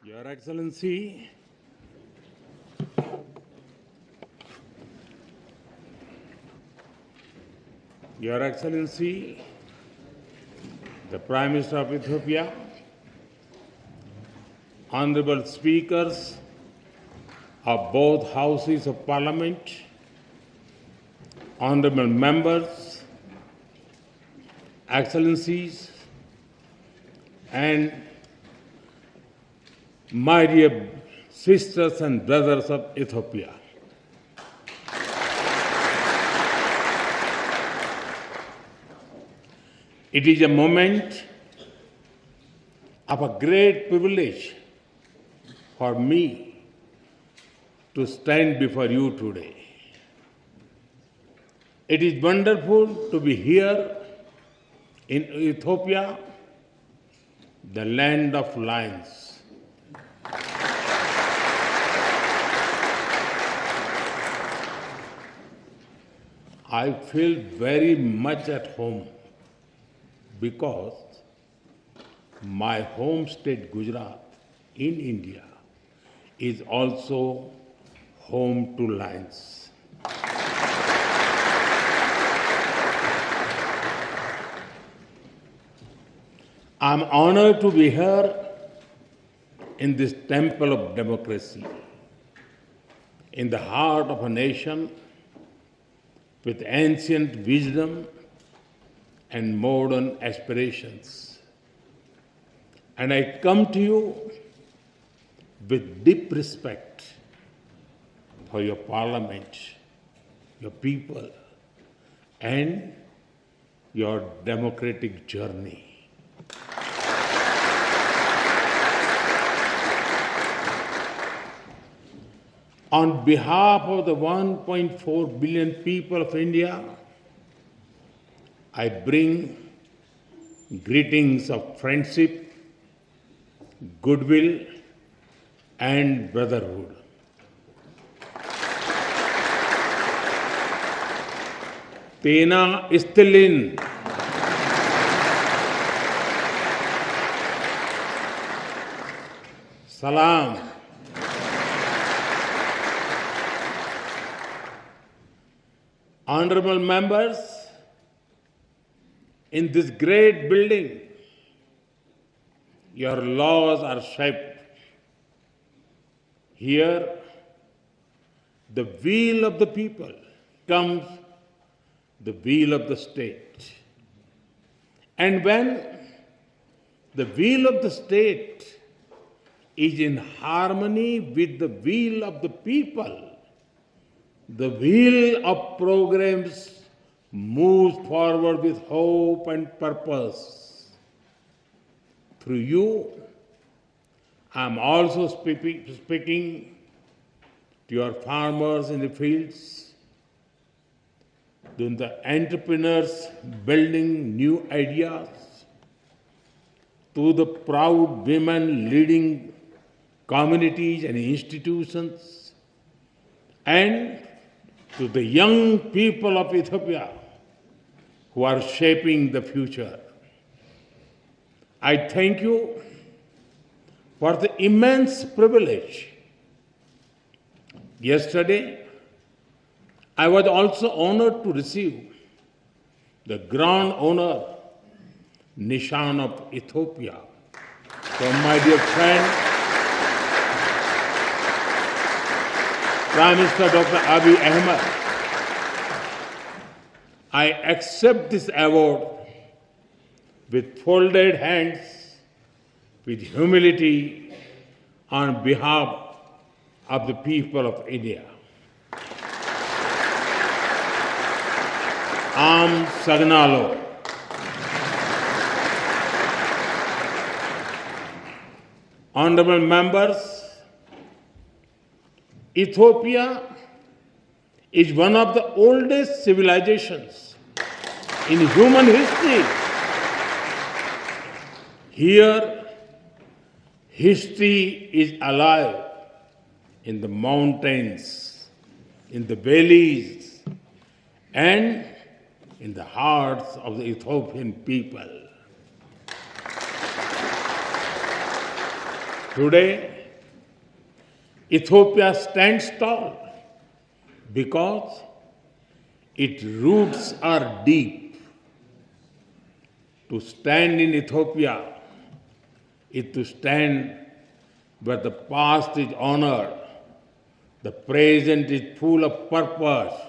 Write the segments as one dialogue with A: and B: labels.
A: Your Excellency, Your Excellency, the Prime Minister of Ethiopia, Honorable Speakers of both Houses of Parliament, Honorable Members, Excellencies, and my dear sisters and brothers of Ethiopia. It is a moment of a great privilege for me to stand before you today. It is wonderful to be here in Ethiopia, the land of lions. I feel very much at home because my home state Gujarat in India is also home to lions. I'm honored to be here in this temple of democracy, in the heart of a nation with ancient wisdom and modern aspirations. And I come to you with deep respect for your parliament, your people, and your democratic journey. On behalf of the 1.4 billion people of India, I bring greetings of friendship, goodwill, and brotherhood. Tena istilin. Salam. Honorable members, in this great building, your laws are shaped. Here, the will of the people comes the will of the state. And when the will of the state is in harmony with the will of the people, the wheel of programs moves forward with hope and purpose. Through you, I am also speaking to your farmers in the fields, to the entrepreneurs building new ideas, to the proud women leading communities and institutions, and to the young people of Ethiopia who are shaping the future. I thank you for the immense privilege. Yesterday, I was also honored to receive the Grand Honor Nishan of Ethiopia from my dear friend, Prime Minister Dr. Abiy Ahmed. I accept this award with folded hands, with humility, on behalf of the people of India. Am Sagnalo. Honorable members, Ethiopia is one of the oldest civilizations in human history. Here, history is alive in the mountains, in the valleys, and in the hearts of the Ethiopian people. Today, Ethiopia stands tall because its roots are deep. To stand in Ethiopia is to stand where the past is honored, the present is full of purpose,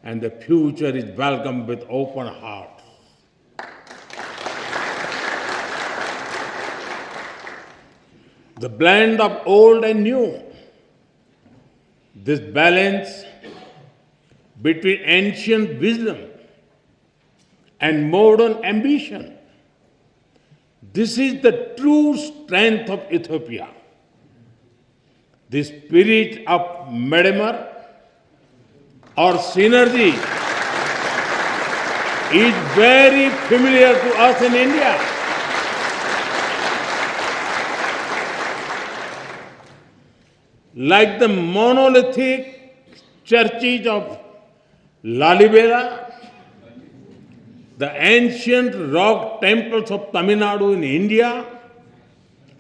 A: and the future is welcomed with open hearts. The blend of old and new, this balance between ancient wisdom and modern ambition, this is the true strength of Ethiopia. The spirit of Medemer or synergy is very familiar to us in India. Like the monolithic churches of Lalibela, the ancient rock temples of Tamil Nadu in India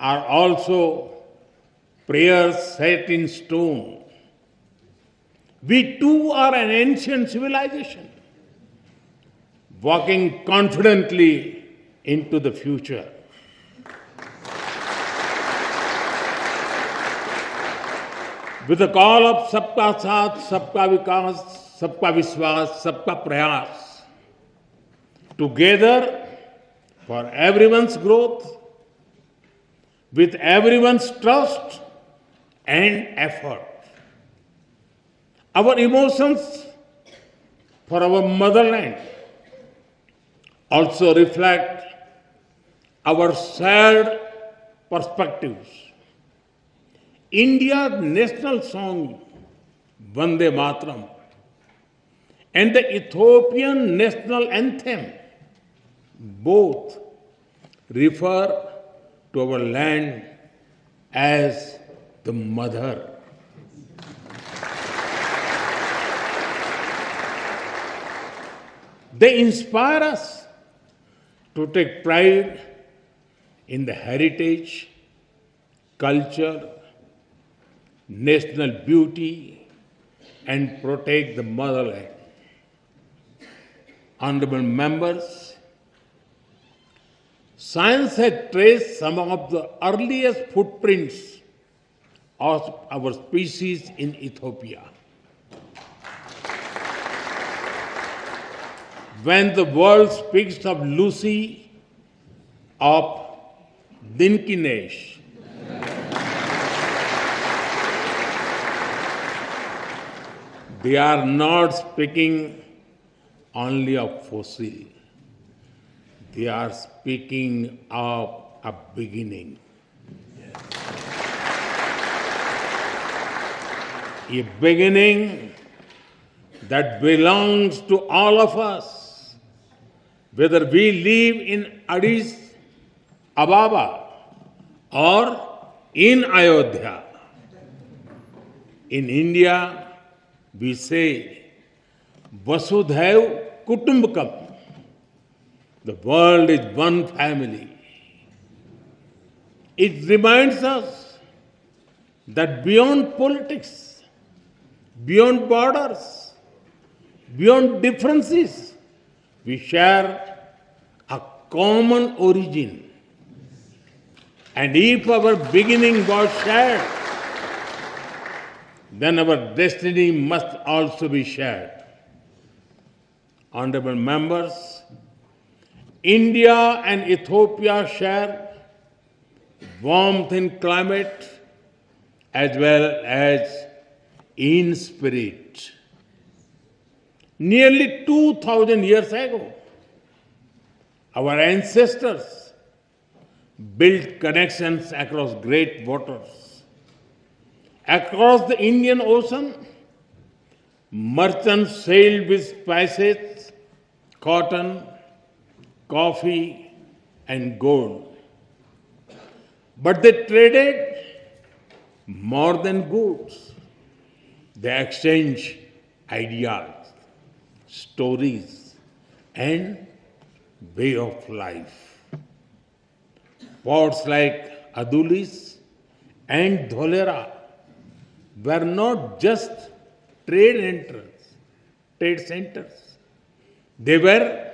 A: are also prayers set in stone. We too are an ancient civilization, walking confidently into the future. With the call of Sabka Saath, Sabka Vikas, Sabka Vishwas, Sabka Prayas, together for everyone's growth, with everyone's trust and effort. Our emotions for our motherland also reflect our shared perspectives. India's national song, Vande Mataram, and the Ethiopian national anthem, both refer to our land as the mother. They inspire us to take pride in the heritage, culture, national beauty, and protect the motherland. Honorable members, science has traced some of the earliest footprints of our species in Ethiopia. When the world speaks of Lucy, of Dinkinesh, they are not speaking only of fossil. They are speaking of a beginning. A beginning that belongs to all of us, whether we live in Addis Ababa or in Ayodhya. In India, we say, Vasudhaiv Kutumbakam. The world is one family. It reminds us that beyond politics, beyond borders, beyond differences, we share a common origin. And if our beginning was shared, then our destiny must also be shared. Honorable members, India and Ethiopia share warmth in climate as well as in spirit. Nearly 2,000 years ago, our ancestors built connections across great waters. Across the Indian Ocean, merchants sailed with spices, cotton, coffee, and gold. But they traded more than goods. They exchanged ideas, stories, and way of life. Ports like Adulis and Dholera were not just trade centers. They were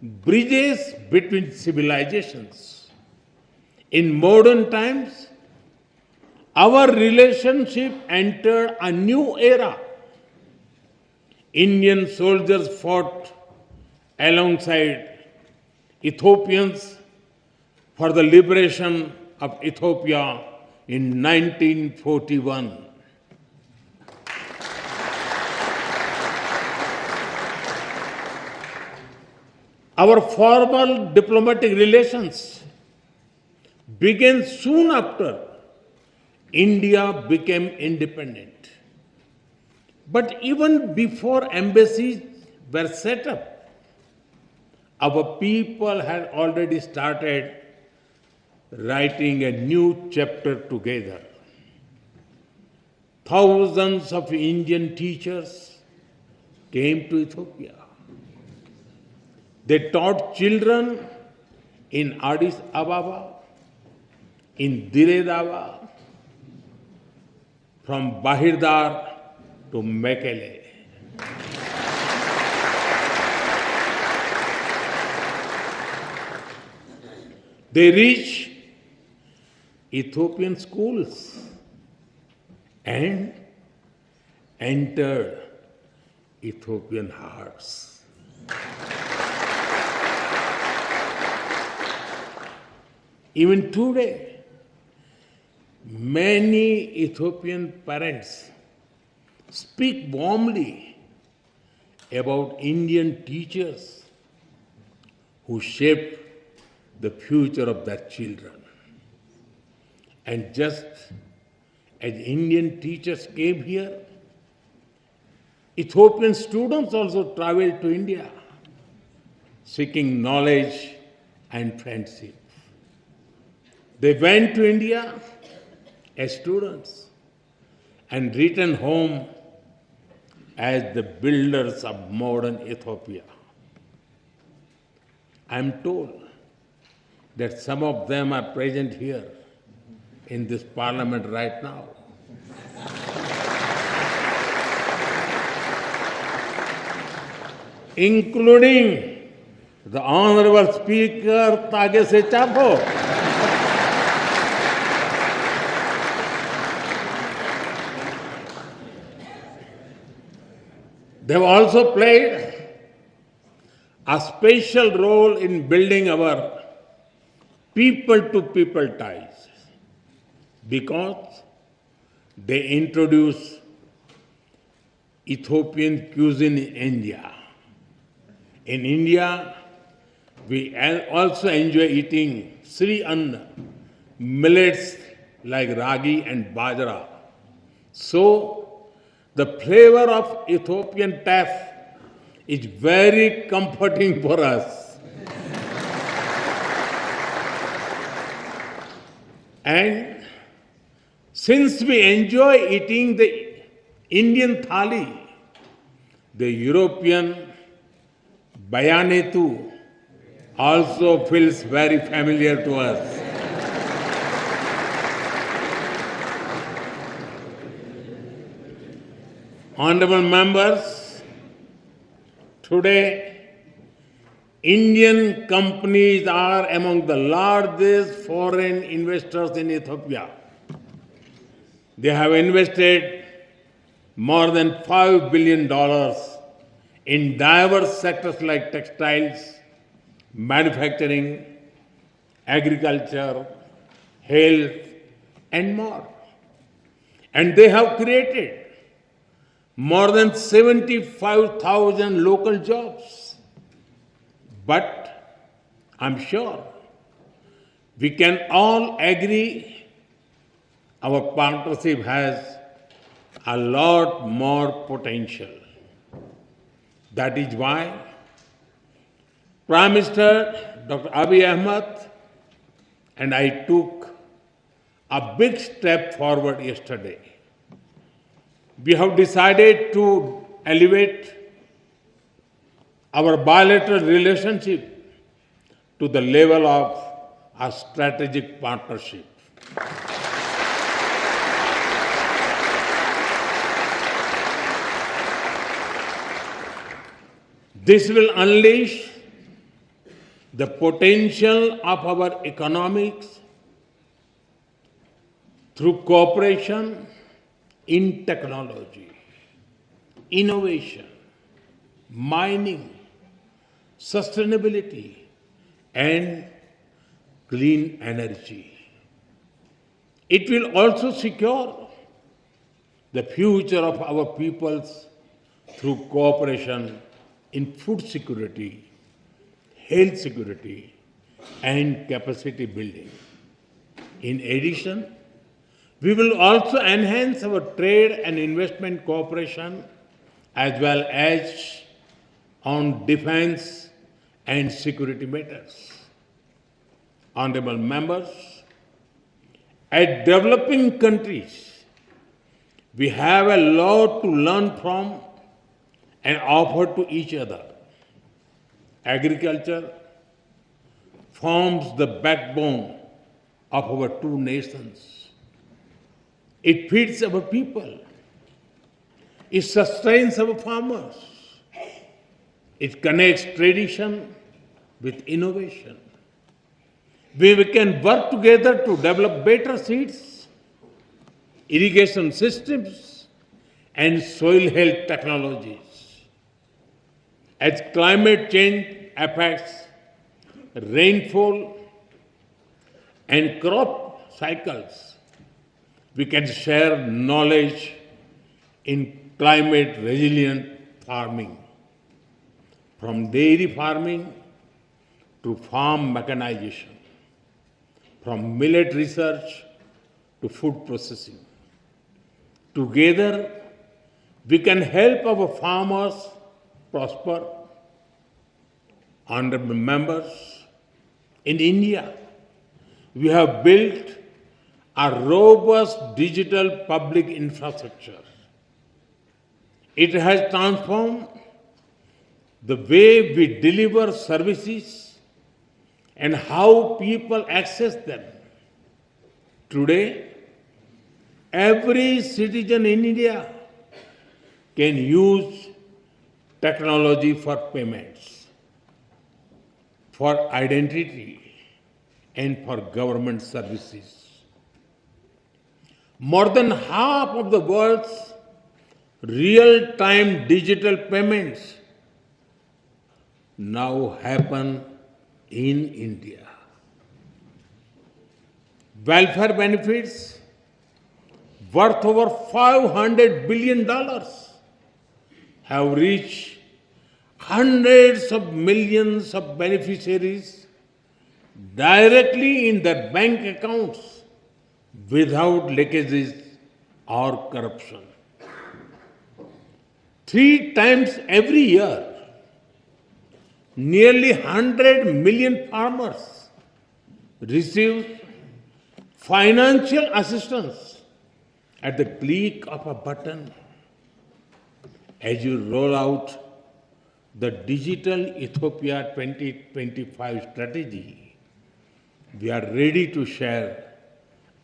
A: bridges between civilizations. In modern times, our relationship entered a new era. Indian soldiers fought alongside Ethiopians for the liberation of Ethiopia in 1941. Our formal diplomatic relations began soon after India became independent. But even before embassies were set up, our people had already started writing a new chapter together. Thousands of Indian teachers came to Ethiopia. They taught children in Addis Ababa, in Dire Dawa, from Bahirdar to Mekele. They reached Ethiopian schools and entered Ethiopian hearts. Even today, many Ethiopian parents speak warmly about Indian teachers who shaped the future of their children. And just as Indian teachers came here, Ethiopian students also traveled to India, seeking knowledge and friendship. They went to India as students and returned home as the builders of modern Ethiopia. I am told that some of them are present here in this parliament right now. Including the Honorable Speaker Tagese Chapo. They have also played a special role in building our people-to-people ties because they introduced Ethiopian cuisine in India. In India, we also enjoy eating Sri Anna, millets like ragi and bajra. So, the flavor of Ethiopian taf is very comforting for us. And since we enjoy eating the Indian thali, the European bayanetu also feels very familiar to us. Honorable members, today Indian companies are among the largest foreign investors in Ethiopia. They have invested more than $5 billion in diverse sectors like textiles, manufacturing, agriculture, health, and more. And they have created more than 75,000 local jobs. But I'm sure we can all agree our partnership has a lot more potential. That is why Prime Minister Dr. Abiy Ahmed and I took a big step forward yesterday. We have decided to elevate our bilateral relationship to the level of a strategic partnership. This will unleash the potential of our economics through cooperation in technology, innovation, mining, sustainability, and clean energy. It will also secure the future of our peoples through cooperation in food security, health security, and capacity building. In addition, we will also enhance our trade and investment cooperation as well as on defense and security matters. Honorable members, as developing countries, we have a lot to learn from and offer to each other. Agriculture forms the backbone of our two nations. It feeds our people. It sustains our farmers. It connects tradition with innovation. We can work together to develop better seeds, irrigation systems, and soil health technologies. As climate change affects rainfall and crop cycles, we can share knowledge in climate resilient farming, from dairy farming to farm mechanization, from millet research to food processing. Together, we can help our farmers prosper. Honorable members, in India, we have built a robust digital public infrastructure. It has transformed the way we deliver services and how people access them. Today, every citizen in India can use technology for payments, for identity, and for government services. More than half of the world's real-time digital payments now happen in India. Welfare benefits worth over $500 billion have reached hundreds of millions of beneficiaries directly in their bank accounts without leakages or corruption. 3 times every year, nearly 100 million farmers receive financial assistance at the click of a button. As you roll out the Digital Ethiopia 2025 strategy, we are ready to share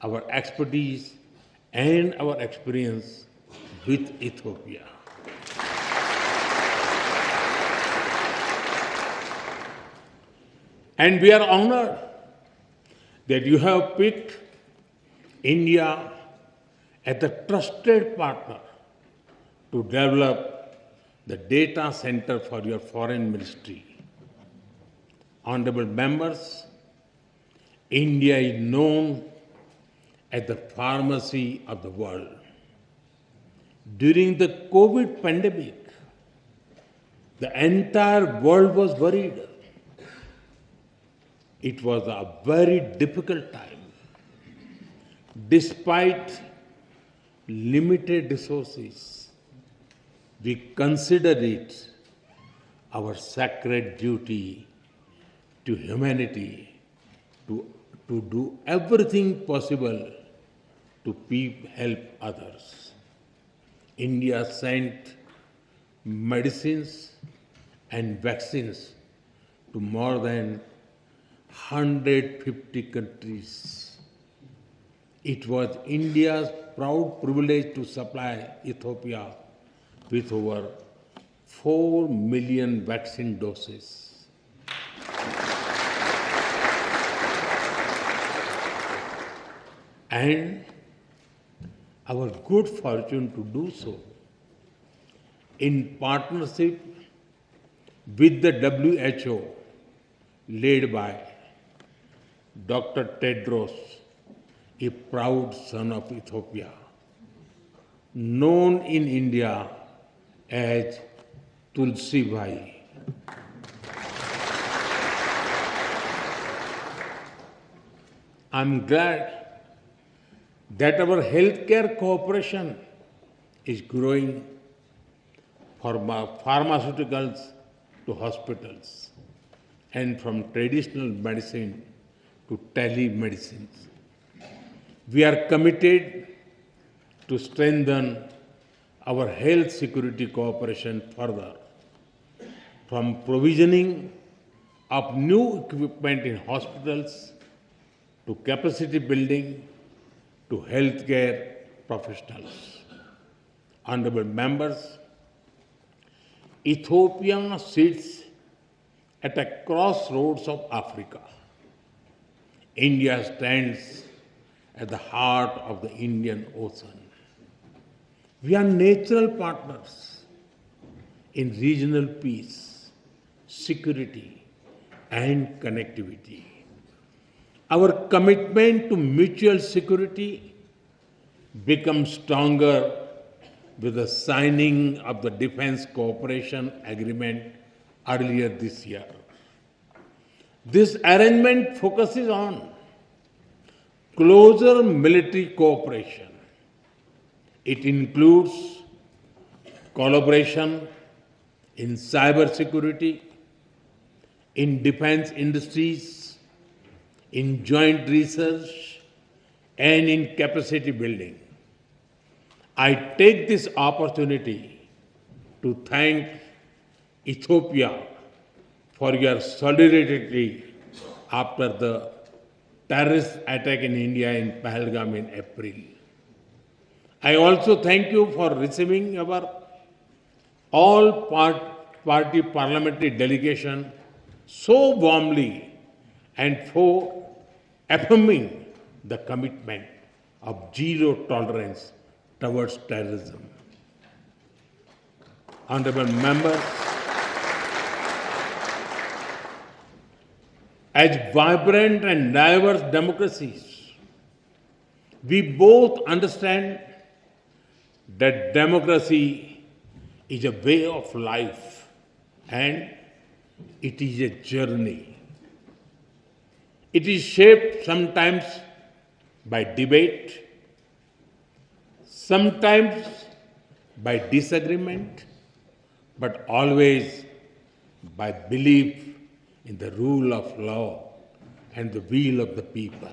A: our expertise and our experience with Ethiopia. And we are honored that you have picked India as a trusted partner to develop the data center for your foreign ministry. Honorable members, India is known as the pharmacy of the world. During the COVID pandemic, the entire world was worried. It was a very difficult time. Despite limited resources, we consider it our sacred duty to humanity to do everything possible to help others. India sent medicines and vaccines to more than 150 countries. It was India's proud privilege to supply Ethiopia with over 4 million vaccine doses. And our good fortune to do so in partnership with the WHO, led by Dr. Tedros, a proud son of Ethiopia, known in India as Tulsi Bhai. I'm glad that our healthcare cooperation is growing from pharmaceuticals to hospitals and from traditional medicine to telemedicine. We are committed to strengthen our health security cooperation further, from provisioning of new equipment in hospitals to capacity building to healthcare professionals. Honorable members, Ethiopia sits at a crossroads of Africa. India stands at the heart of the Indian Ocean. We are natural partners in regional peace, security, and connectivity. Our commitment to mutual security becomes stronger with the signing of the Defense Cooperation Agreement earlier this year. This arrangement focuses on closer military cooperation. It includes collaboration in cybersecurity, in defense industries, in joint research, and in capacity building. I take this opportunity to thank Ethiopia for your solidarity after the terrorist attack in India in Pahalgam in April. I also thank you for receiving our all-party parliamentary delegation so warmly and for affirming the commitment of zero tolerance towards terrorism. Honorable members, as vibrant and diverse democracies, we both understand that democracy is a way of life and it is a journey. It is shaped sometimes by debate, sometimes by disagreement, but always by belief in the rule of law and the will of the people.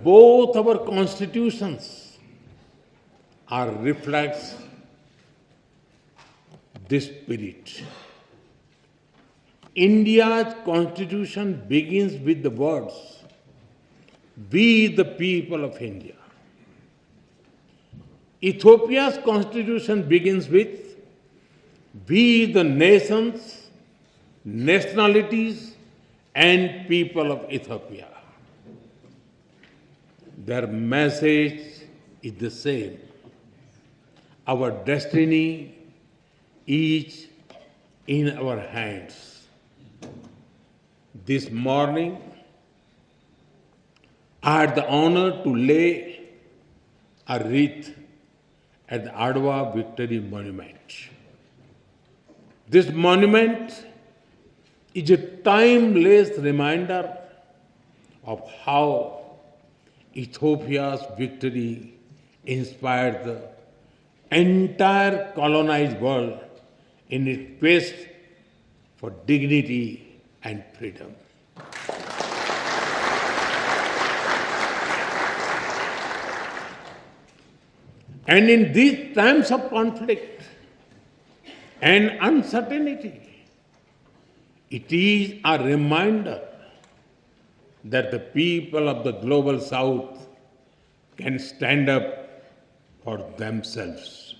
A: Both our constitutions are reflects this spirit. India's constitution begins with the words, "We the people of India." Ethiopia's constitution begins with, "We the nations, nationalities, and people of Ethiopia." Their message is the same. Our destiny is in our hands. This morning, I had the honor to lay a wreath at the Adwa Victory Monument. This monument is a timeless reminder of how Ethiopia's victory inspired the entire colonized world in its quest for dignity and freedom. And in these times of conflict and uncertainty, it is a reminder that the people of the global south can stand up for themselves.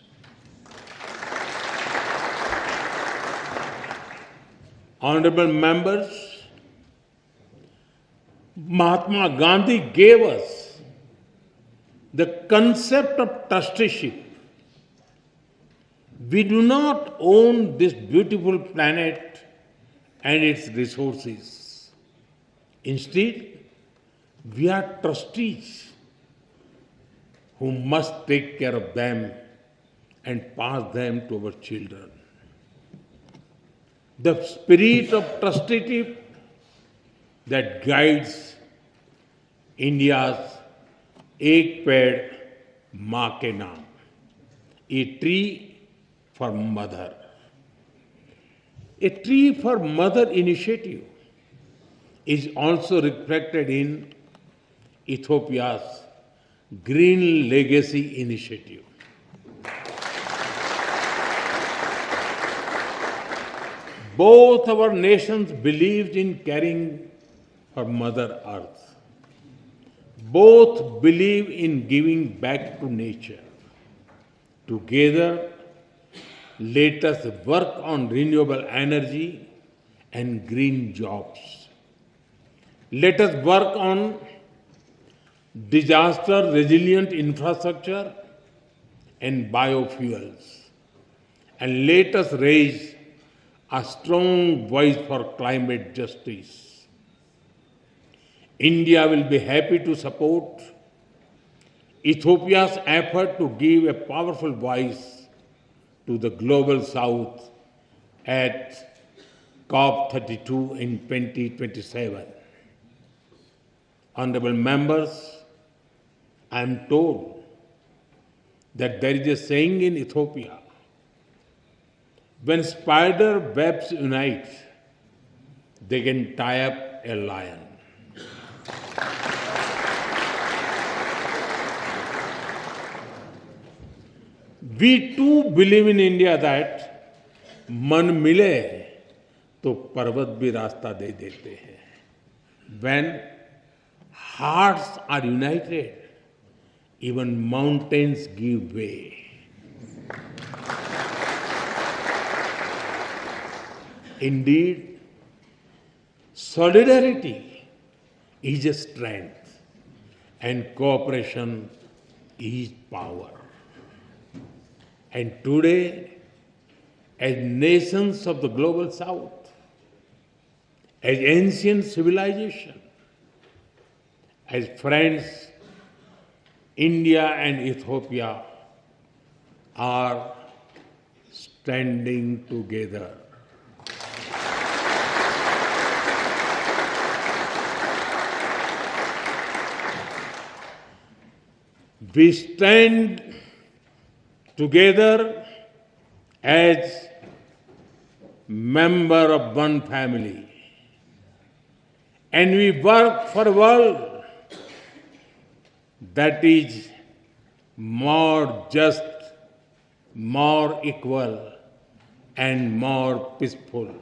A: Honorable members, Mahatma Gandhi gave us the concept of trusteeship. We do not own this beautiful planet and its resources. Instead, we are trustees who must take care of them and pass them to our children. The spirit of trusteeship that guides India's Ek Ped Maa Ke Naam, a tree for mother. A tree for mother initiative is also reflected in Ethiopia's Green Legacy Initiative. Both our nations believed in caring for Mother Earth. Both believe in giving back to nature. Together, let us work on renewable energy and green jobs. Let us work on disaster-resilient infrastructure and biofuels. And let us raise a strong voice for climate justice. India will be happy to support Ethiopia's effort to give a powerful voice to the Global South at COP32 in 2027. Honorable members, I am told that there is a saying in Ethiopia, when spider webs unite, they can tie up a lion. We too believe in India that man mile to parvat bhi rasta de dete hain. When hearts are united, even mountains give way. Indeed, solidarity is a strength and cooperation is power. And today, as nations of the Global South, as ancient civilization, as friends, India and Ethiopia are standing together. We stand together as member of one family, and we work for a world that is more just, more equal, and more peaceful.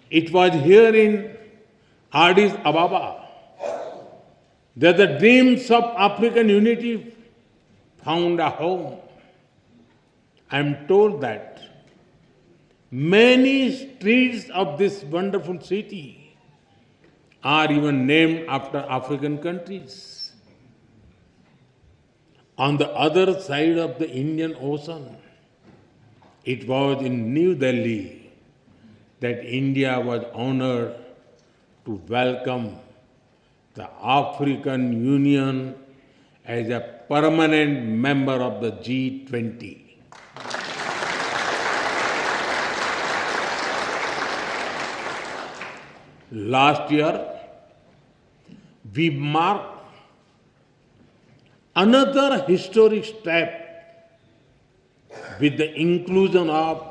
A: It was here in Addis Ababa that the dreams of African unity found a home. I am told that many streets of this wonderful city are even named after African countries. On the other side of the Indian Ocean, it was in New Delhi that India was honored to welcome the African Union as a permanent member of the G20. Last year, we marked another historic step with the inclusion of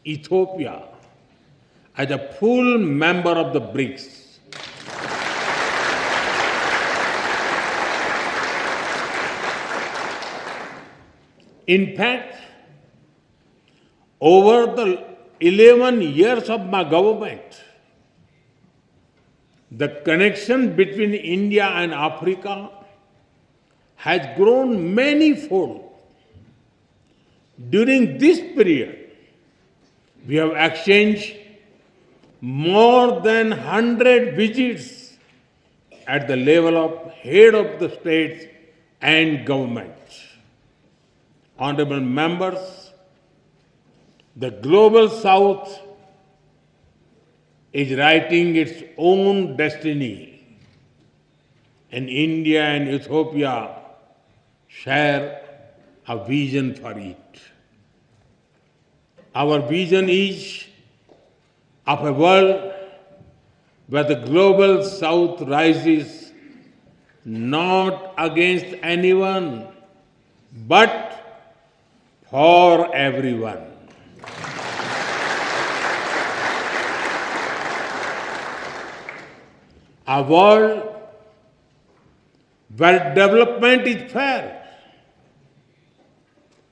A: Ethiopia as a full member of the BRICS. In fact, over the 11 years of my government, the connection between India and Africa has grown manifold. During this period, we have exchanged more than 100 visits at the level of head of the states and governments. Honorable members, the global south is writing its own destiny, and India and Ethiopia share a vision for it. Our vision is of a world where the global south rises not against anyone, but for everyone. A world where development is fair,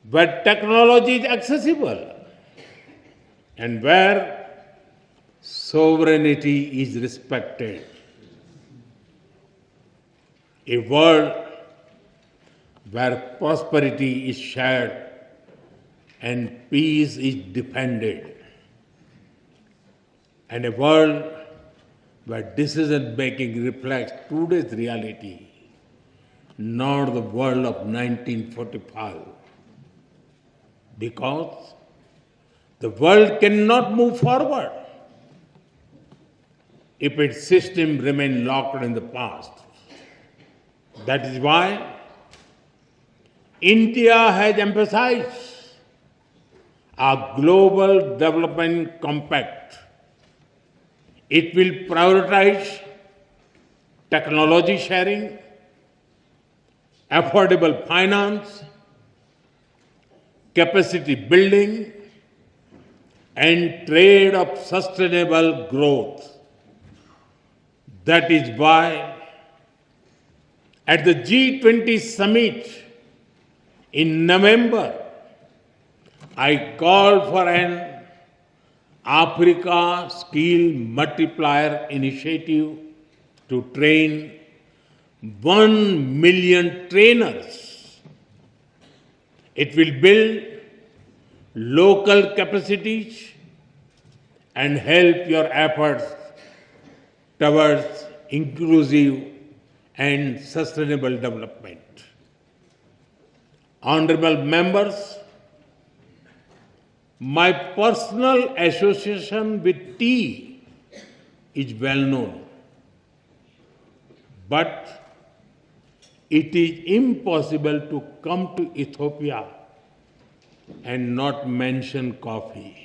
A: where technology is accessible, and where sovereignty is respected. A world where prosperity is shared and peace is defended. And a world where decision making reflects today's reality, not the world of 1945. Because the world cannot move forward if its system remains locked in the past. That is why India has emphasized a global development compact. It will prioritize technology sharing, affordable finance, capacity building, and trade of sustainable growth. That is why at the G20 summit in November, I called for an Africa Skill Multiplier Initiative to train 1 million trainers. It will build local capacities and help your efforts towards inclusive and sustainable development. Honorable members, my personal association with tea is well known, but it is impossible to come to Ethiopia and not mention coffee.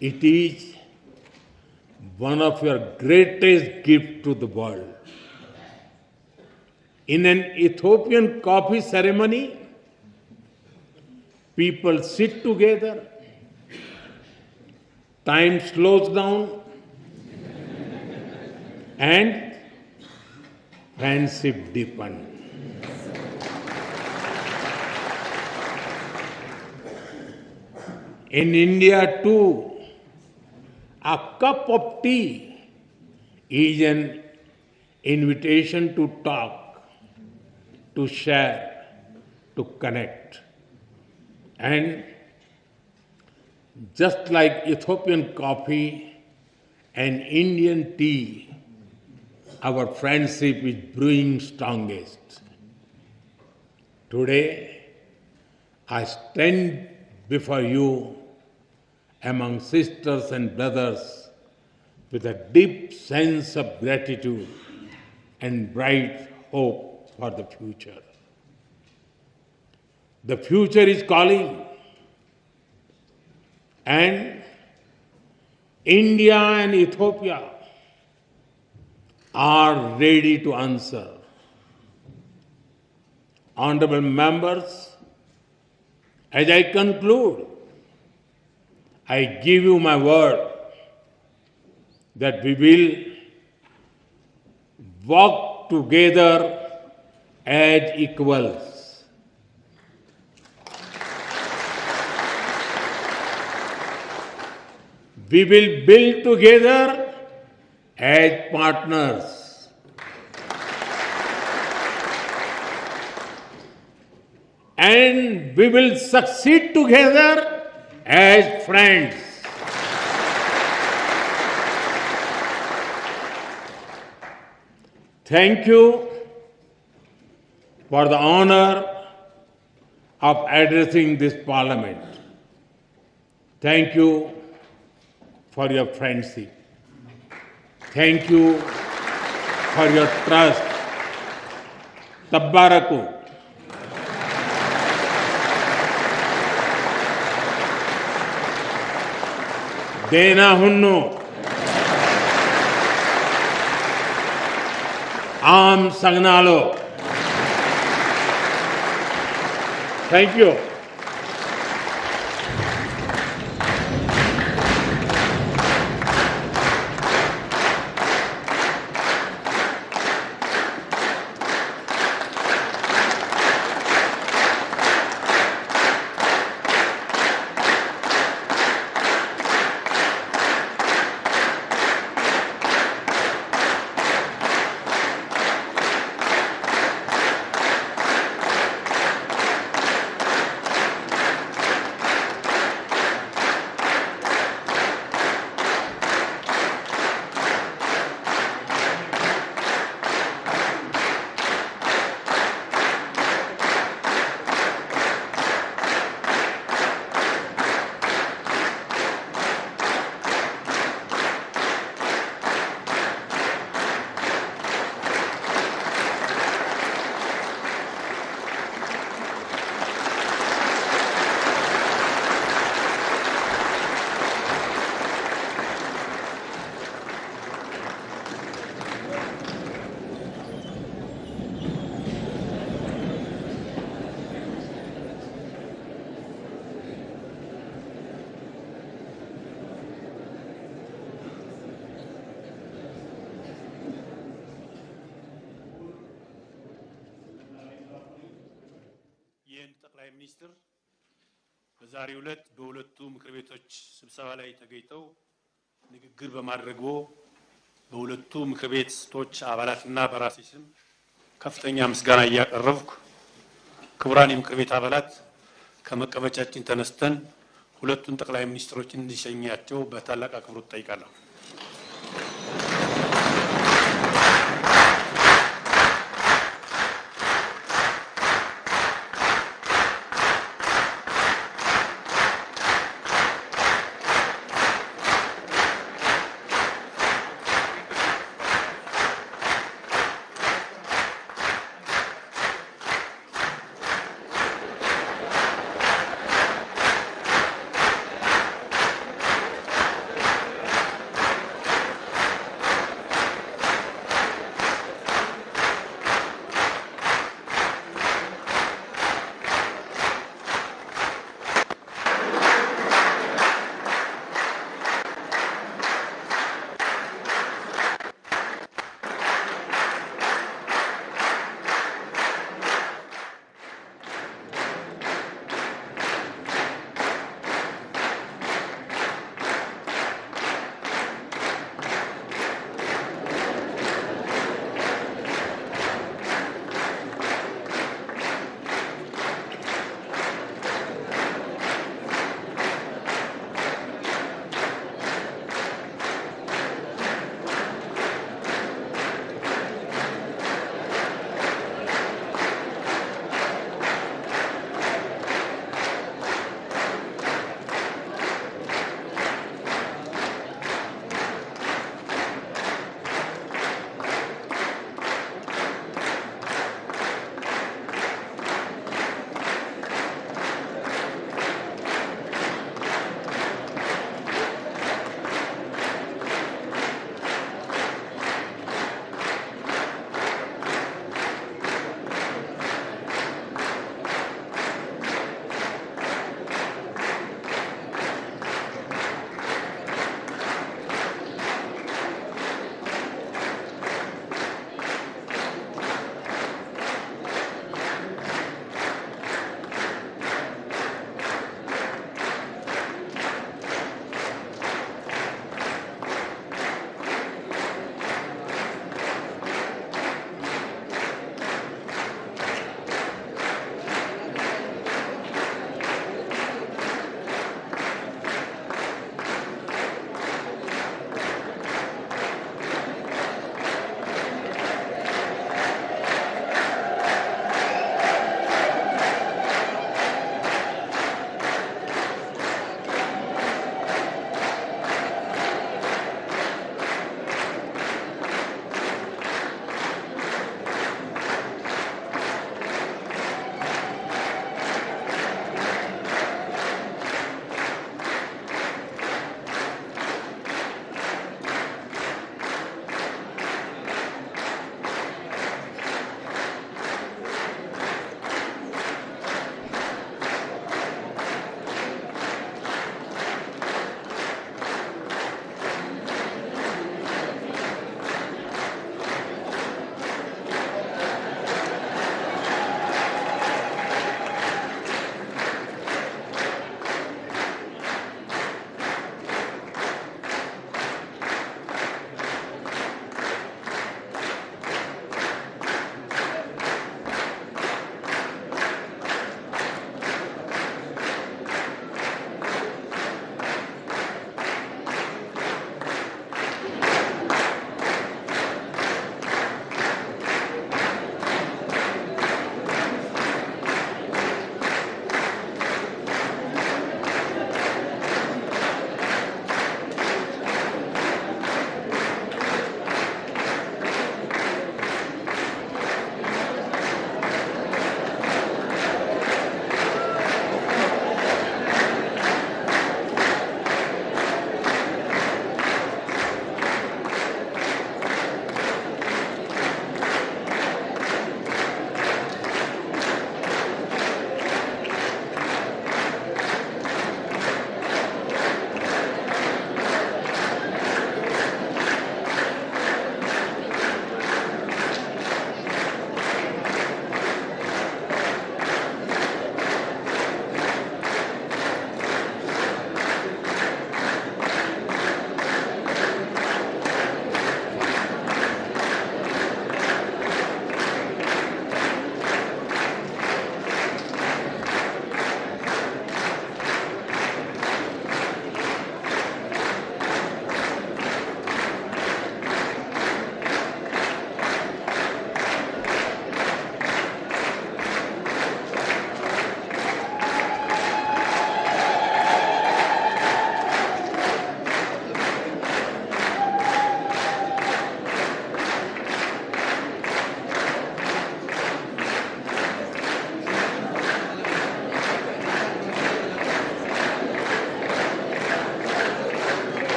A: It is one of your greatest gifts to the world. In an Ethiopian coffee ceremony, people sit together, time slows down, and friendship deepens. In India too, a cup of tea is an invitation to talk, to share, to connect. And just like Ethiopian coffee and Indian tea, our friendship is brewing strongest. Today, I stand before you among sisters and brothers with a deep sense of gratitude and bright hope for the future. The future is calling, and India and Ethiopia are ready to answer. Honorable members, as I conclude, I give you my word that we will walk together as equals. We will build together as partners. And we will succeed together as friends. Thank you for the honor of addressing this parliament. Thank you for your friendship. Thank you for your trust. Tabbaraku. Dena hunnu. Am sagnalo. Thank you.
B: ጠቅላይ ሚኒስትር በዛሬው ዕለት በሁለቱ ምክር ቤቶች ስብሰባ ላይ ተገኝተው ንግግር በማድረጉ በሁለቱ ምክር ቤቶች አባላትና በራሴ ስም ከፍተኛ ምስጋና እያቀረብኩ ክቡራን የምክር ቤት አባላት ከመቀመጫችን ተነስተን ሁለቱን ጠቅላይ ሚኒስትሮችን እንዲሸኛቸው በታላቅ አክብሮት ጠይቃለሁ።